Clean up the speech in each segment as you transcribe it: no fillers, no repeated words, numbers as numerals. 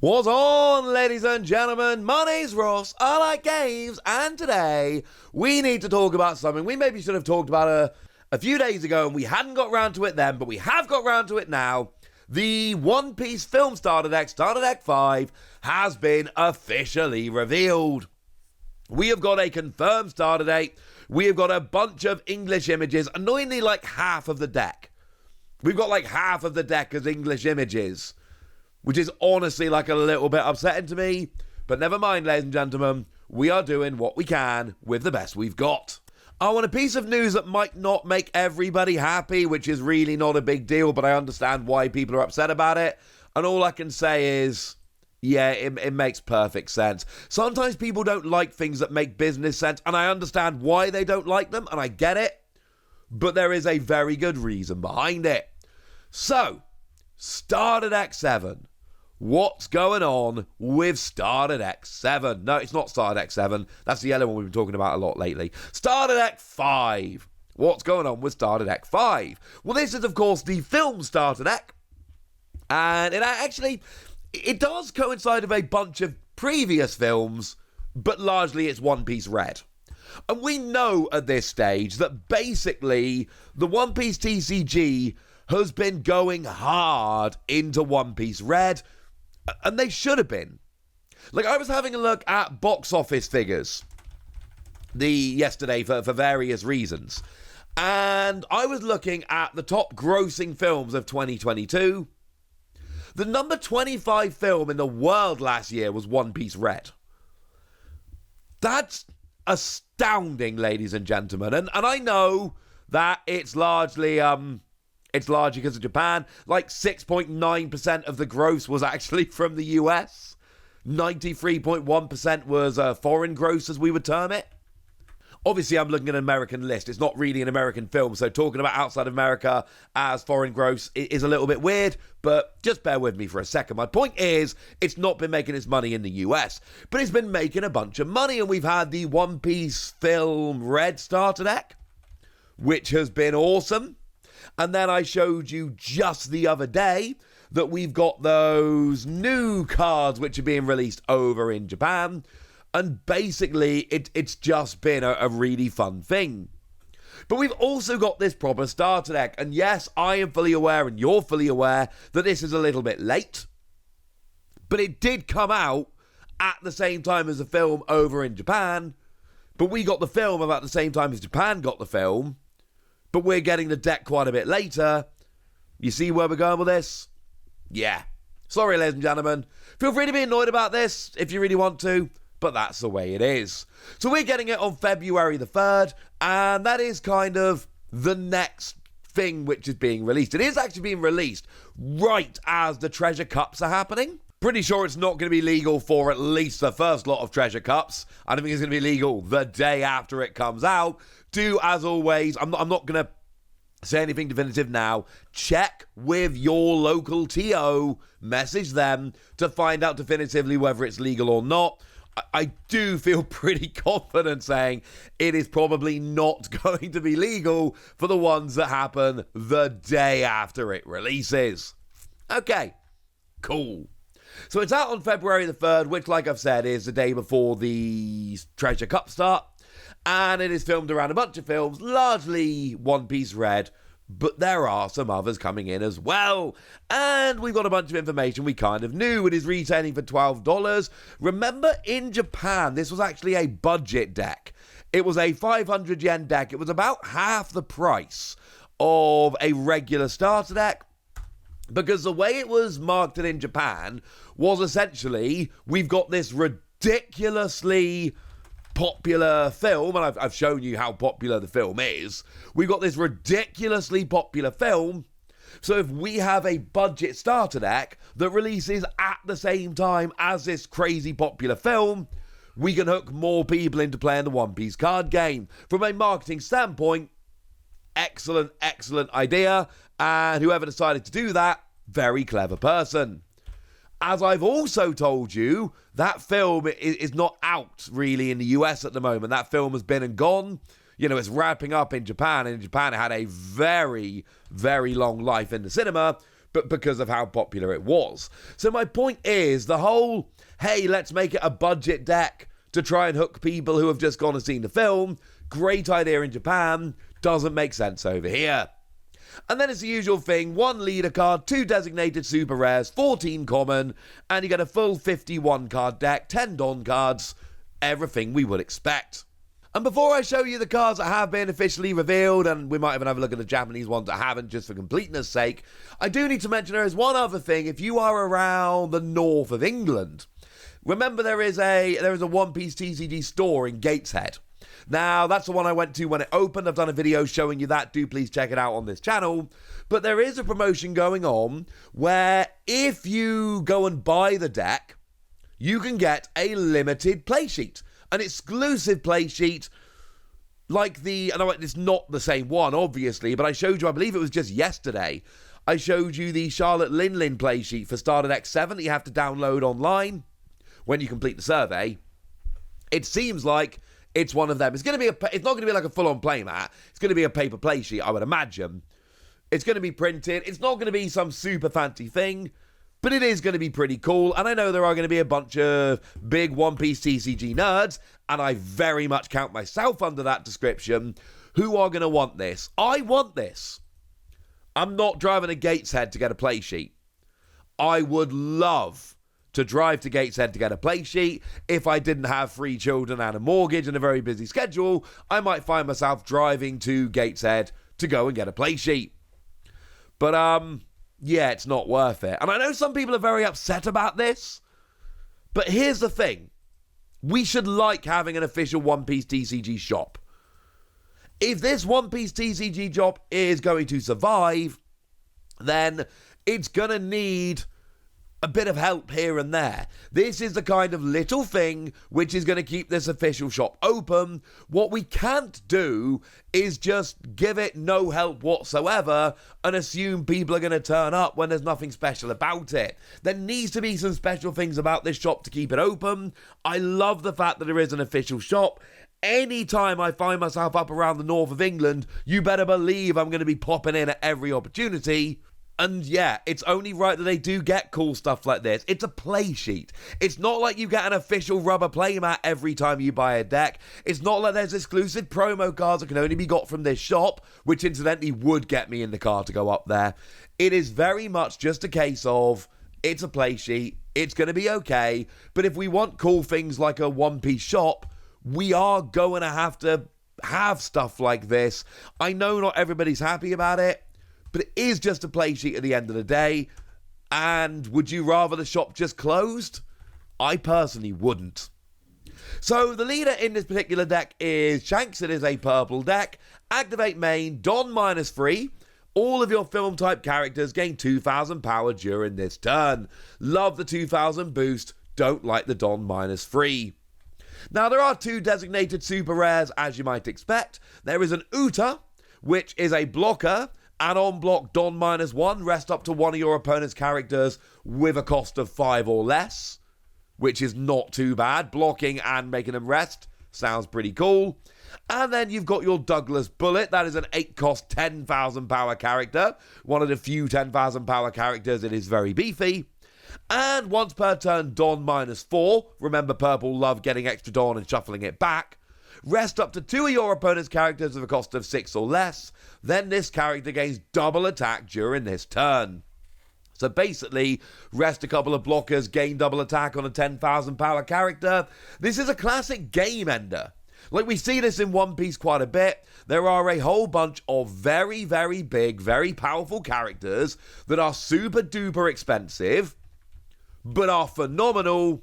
What's on, ladies and gentlemen? My name's Ross, I like games, and today we need to talk about something we maybe should have talked about a few days ago, and we hadn't got round to it then, but we have got round to it now. The One Piece film starter deck, Starter Deck 5, has been officially revealed. We have got a confirmed starter date, we have got a bunch of English images, annoyingly like half of the deck. We've got like half of the deck as English images, which is honestly like a little bit upsetting to me. But never mind, ladies and gentlemen, we are doing what we can with the best we've got. I want a piece of news that might not make everybody happy, which is really not a big deal, but I understand why people are upset about it. And all I can say is, yeah, it makes perfect sense. Sometimes people don't like things that make business sense, and I understand why they don't like them, and I get it. But there is a very good reason behind it. So, Starter Deck 7. What's going on with Starter Deck 7? No, it's not Starter Deck 7. That's the yellow one we've been talking about a lot lately. Starter Deck 5. What's going on with Starter Deck 5? Well, this is, of course, the film Starter Deck. And it does coincide with a bunch of previous films, but largely it's One Piece Red. And we know at this stage that basically the One Piece TCG has been going hard into One Piece Red, and they should have been. Like, I was having a look at box office figures yesterday for various reasons, and I was looking at the top grossing films of 2022. The number 25 film in the world last year was One Piece Red. That's astounding, ladies and gentlemen, and I know that it's largely because of Japan. Like 6.9% of the gross was actually from the US. 93.1% was foreign gross, as we would term it. Obviously, I'm looking at an American list. It's not really an American film, so talking about outside of America as foreign gross is a little bit weird, but just bear with me for a second. My point is, it's not been making its money in the US, but it's been making a bunch of money, and we've had the One Piece film Red starter deck, which has been awesome. And then I showed you just the other day that we've got those new cards which are being released over in Japan. And basically, it's just been a really fun thing. But we've also got this proper starter deck. And yes, I am fully aware, and you're fully aware, that this is a little bit late. But it did come out at the same time as the film over in Japan. But we got the film about the same time as Japan got the film. But we're getting the deck quite a bit later. You see where we're going with this? Yeah. Sorry, ladies and gentlemen. Feel free to be annoyed about this if you really want to, but that's the way it is. So we're getting it on February the 3rd, and that is kind of the next thing which is being released. It is actually being released right as the Treasure Cups are happening. Pretty sure it's not going to be legal for at least the first lot of Treasure Cups. I don't think it's going to be legal the day after it comes out. Do, as always, I'm not going to say anything definitive now. Check with your local TO. Message them to find out definitively whether it's legal or not. I do feel pretty confident saying it is probably not going to be legal for the ones that happen the day after it releases. Okay, cool. So it's out on February the 3rd, which, like I've said, is the day before the Treasure Cup start. And it is filmed around a bunch of films, largely One Piece Red, but there are some others coming in as well. And we've got a bunch of information we kind of knew. It is retailing for $12. Remember, in Japan, this was actually a budget deck. It was a 500 yen deck. It was about half the price of a regular starter deck, because the way it was marketed in Japan was essentially, we've got this ridiculously popular film, and I've shown you how popular the film is. We've got this ridiculously popular film, so if we have a budget starter deck that releases at the same time as this crazy popular film, we can hook more people into playing the One Piece card game. From a marketing standpoint, excellent idea, and whoever decided to do that, very clever person. As I've also told you, that film is not out really in the US at the moment. That film has been and gone. You know, it's wrapping up in Japan, and in Japan it had a very, very long life in the cinema but because of how popular it was. So my point is, the whole, hey, let's make it a budget deck to try and hook people who have just gone and seen the film, great idea in Japan, doesn't make sense over here. And then it's the usual thing, 1 leader card, 2 designated super rares, 14 common, and you get a full 51 card deck, 10 Don cards, everything we would expect. And before I show you the cards that have been officially revealed, and we might even have a look at the Japanese ones that haven't, just for completeness sake, I do need to mention there is one other thing. If you are around the north of England, remember there is a One Piece TCG store in Gateshead. Now, that's the one I went to when it opened. I've done a video showing you that. Do please check it out on this channel. But there is a promotion going on where if you go and buy the deck, you can get a limited play sheet. An exclusive play sheet like I know it's not the same one, obviously, but I showed you, I believe it was just yesterday, I showed you the Charlotte Lin play sheet for Starter Deck 7 that you have to download online when you complete the survey. It seems like it's one of them. It's not going to be like a full-on playmat. It's going to be a paper play sheet, I would imagine. It's going to be printed. It's not going to be some super fancy thing, but it is going to be pretty cool. And I know there are going to be a bunch of big One Piece TCG nerds, and I very much count myself under that description, who are going to want this. I want this. I'm not driving to Gateshead to get a play sheet. I would love to drive to Gateshead to get a play sheet. If I didn't have 3 children and a mortgage and a very busy schedule, I might find myself driving to Gateshead to go and get a play sheet. But, yeah, it's not worth it. And I know some people are very upset about this, but here's the thing. We should like having an official One Piece TCG shop. If this One Piece TCG shop is going to survive, then it's going to need a bit of help here and there. This is the kind of little thing which is going to keep this official shop open. What we can't do is just give it no help whatsoever and assume people are going to turn up when there's nothing special about it. There needs to be some special things about this shop to keep it open. I love the fact that there is an official shop. Anytime I find myself up around the north of England, you better believe I'm going to be popping in at every opportunity. And yeah, it's only right that they do get cool stuff like this. It's a play sheet. It's not like you get an official rubber playmat every time you buy a deck. It's not like there's exclusive promo cards that can only be got from this shop, which incidentally would get me in the car to go up there. It is very much just a case of, it's a play sheet, it's going to be okay, but if we want cool things like a One Piece shop, we are going to have stuff like this. I know not everybody's happy about it, but it is just a play sheet at the end of the day. And would you rather the shop just closed? I personally wouldn't. So the leader in this particular deck is Shanks. It is a purple deck. Activate main, Don -3. All of your film type characters gain 2,000 power during this turn. Love the 2,000 boost. Don't like the Don -3. Now there are 2 designated super rares as you might expect. There is an Uta, which is a blocker. And on block Don -1, rest up to one of your opponent's characters with a cost of 5 or less, which is not too bad. Blocking and making them rest sounds pretty cool. And then you've got your Douglas Bullet. That is an 8-cost, 10,000 power character. One of the few 10,000 power characters. It is very beefy. And once per turn, Don -4. Remember, purple love getting extra Don and shuffling it back. Rest up to 2 of your opponent's characters with a cost of 6 or less. Then this character gains double attack during this turn. So basically, rest a couple of blockers, gain double attack on a 10,000 power character. This is a classic game ender. Like, we see this in One Piece quite a bit. There are a whole bunch of very, very big, very powerful characters that are super duper expensive, but are phenomenal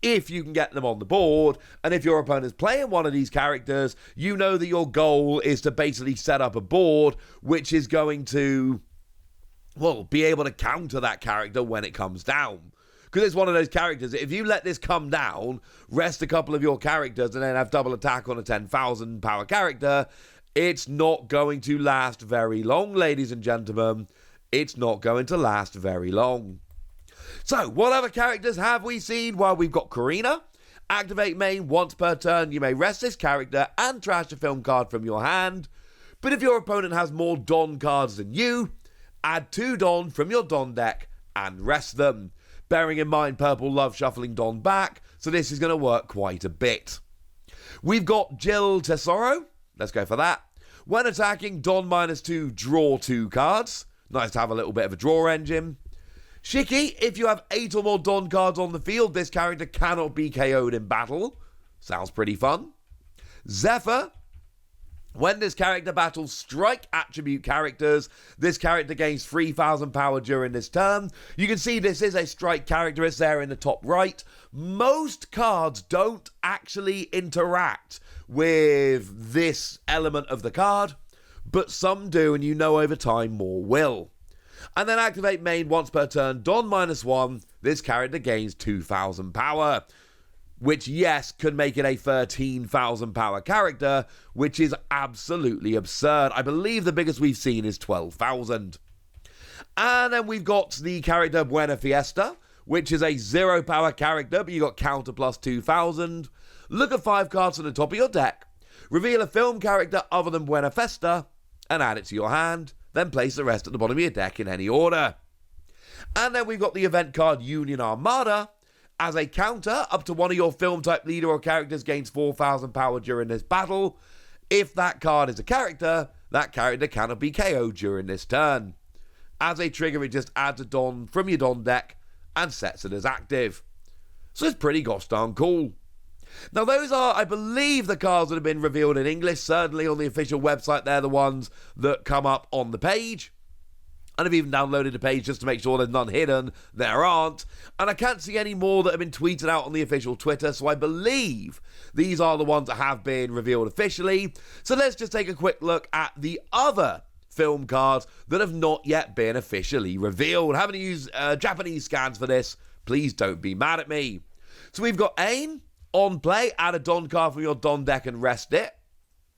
if you can get them on the board. And if your opponent's playing one of these characters, you know that your goal is to basically set up a board which is going to, well, be able to counter that character when it comes down. Because it's one of those characters, if you let this come down, rest a couple of your characters and then have double attack on a 10,000 power character, it's not going to last very long, ladies and gentlemen. It's not going to last very long. So, what other characters have we seen? Well, we've got Karina. Activate main once per turn. You may rest this character and trash a film card from your hand. But if your opponent has more Don cards than you, add 2 Don from your Don deck and rest them. Bearing in mind Purple love shuffling Don back, so this is going to work quite a bit. We've got Jill Tesoro. Let's go for that. When attacking, Don -2, draw 2 cards. Nice to have a little bit of a draw engine. Shiki, if you have 8 or more Don cards on the field, this character cannot be KO'd in battle. Sounds pretty fun. Zephyr. When this character battles strike attribute characters, this character gains 3,000 power during this turn. You can see this is a strike character, it's there in the top right. Most cards don't actually interact with this element of the card, but some do, and you know over time more will. And then activate main once per turn, Don -1, this character gains 2,000 power. Which, yes, could make it a 13,000 power character, which is absolutely absurd. I believe the biggest we've seen is 12,000. And then we've got the character Buena Fiesta, which is a 0 power character, but you got counter plus 2,000. Look at 5 cards from the top of your deck, reveal a film character other than Buena Fiesta, and add it to your hand, then place the rest at the bottom of your deck in any order. And then we've got the event card Union Armada. As a counter, up to one of your film-type leader or characters gains 4,000 power during this battle. If that card is a character, that character cannot be KO'd during this turn. As a trigger, it just adds a Don from your Don deck and sets it as active. So it's pretty gosh darn cool. Now those are, I believe, the cards that have been revealed in English. Certainly on the official website, they're the ones that come up on the page. And I've even downloaded the page just to make sure there's none hidden. There aren't. And I can't see any more that have been tweeted out on the official Twitter, so I believe these are the ones that have been revealed officially. So let's just take a quick look at the other film cards that have not yet been officially revealed. Having to use Japanese scans for this, please don't be mad at me. So we've got Ain, on play, add a Don card from your Don deck and rest it.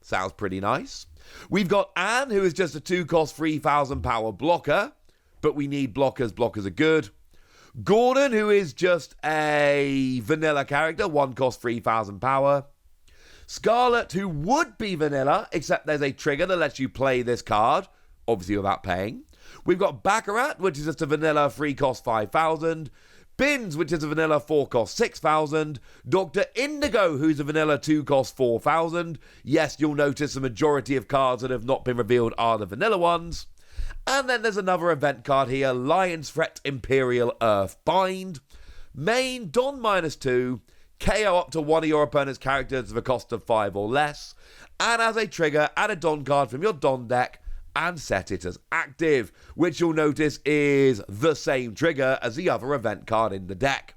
Sounds pretty nice. We've got Anne, who is just a 2-cost 3,000 power blocker, but we need blockers. Blockers are good. Gordon, who is just a vanilla character, 1-cost 3,000 power. Scarlet, who would be vanilla, except there's a trigger that lets you play this card, obviously without paying. We've got Baccarat, which is just a vanilla 3-cost 5,000. Bins, which is a vanilla 4-cost 6,000. Dr. Indigo, who's a vanilla 2-cost 4,000. Yes, you'll notice the majority of cards that have not been revealed are the vanilla ones. And then there's another event card here, Lion's Threat Imperial Earth Bind. Main, Don -2. KO up to one of your opponent's characters of a cost of 5 or less. And as a trigger, add a Don card from your Don deck and set it as active, which you'll notice is the same trigger as the other event card in the deck.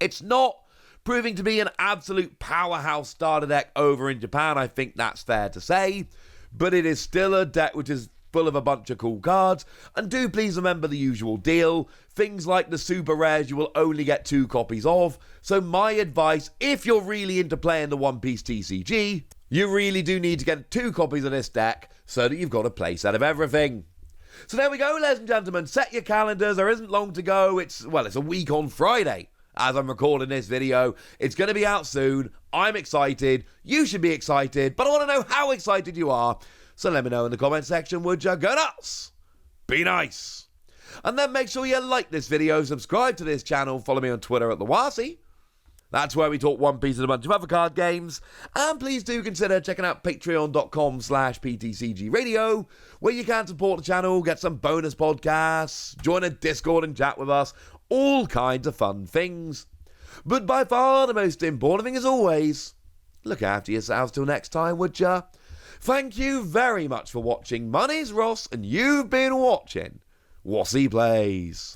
It's not proving to be an absolute powerhouse starter deck over in Japan, I think that's fair to say, but it is still a deck which is full of a bunch of cool cards, and do please remember the usual deal. Things like the super rares you will only get 2 copies of, so my advice, if you're really into playing the One Piece TCG, you really do need to get 2 copies of this deck so that you've got a place out of everything. So there we go, ladies and gentlemen. Set your calendars. There isn't long to go. It's a week on Friday as I'm recording this video. It's going to be out soon. I'm excited. You should be excited. But I want to know how excited you are. So let me know in the comment section, would you? Go nuts. Be nice. And then make sure you like this video, subscribe to this channel, follow me on Twitter at TheWasi. That's where we talk One Piece and a bunch of other card games. And please do consider checking out patreon.com/PTCG Radio, where you can support the channel, get some bonus podcasts, join a Discord and chat with us, all kinds of fun things. But by far the most important thing, as always, look after yourselves till next time, would ya? Thank you very much for watching. My name's Ross, and you've been watching Wasi Plays.